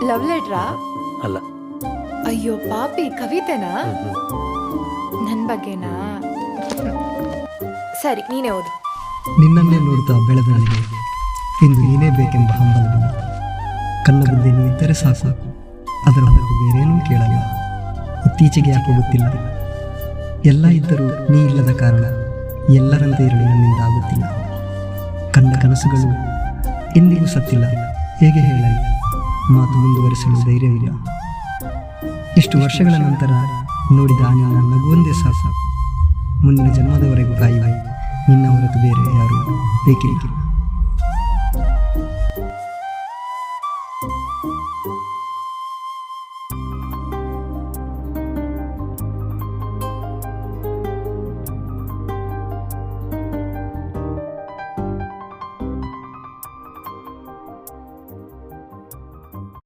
Love ಲೆಟ್ರಾ? ಅಲ್ಲ. ಅಯ್ಯೋ ಪಾಪಿ, ಕವಿತೆನಾ? ನನ್ನ ಬಗ್ಗೆನಾ? ಸರಿ, ನೀನೇ ಓದು. ನಿನ್ನನ್ನೇ ನೋಡುತ್ತಾ ಬೆಳೆದ ನನಗೆ ಇಂದು ನೀನೇ ಬೇಕೆಂಬ ಹಂಬಲವಿದೆ. ಕಣ್ಣ ಮುಂದೆ ನೀವಿದ್ದರೆ ಸಾಕು, ಅದರ ಹೊರತು ಬೇರೇನೂ ಕೇಳಲ್ಲ. ಇತ್ತೀಚೆಗೆ ಯಾಕೋ ಗೊತ್ತಿಲ್ಲ, ಎಲ್ಲ ಇದ್ದರೂ ನೀ ಇಲ್ಲದ ಕಾರಣ ಎಲ್ಲರಂತೆ ಇರಲು ನನ್ನಿಂದ ಆಗುತ್ತಿಲ್ಲ. ಕಂಡ ಕನಸುಗಳು ಎಂದಿಗೂ ಸತ್ತಿಲ್ಲ, ಹೇಗೆ ಹೇಳಲಿ? ಮಾತು ಮುಂದುವರಿಸಲು ಧೈರ್ಯವಿಲ್ಲ. ಇಷ್ಟು ವರ್ಷಗಳ ನಂತರ ನೋಡಿದ ನಿನ್ನ ನಗುವೊಂದೇ ಸಾಕು. ಮುಂದಿನ ಜನ್ಮದವರೆಗೂ ಕಾಯುವೆ, ನಿನ್ನ ಹೊರತು ಬೇರೆ ಯಾರು ಬೇಕಿಲ್ಲ.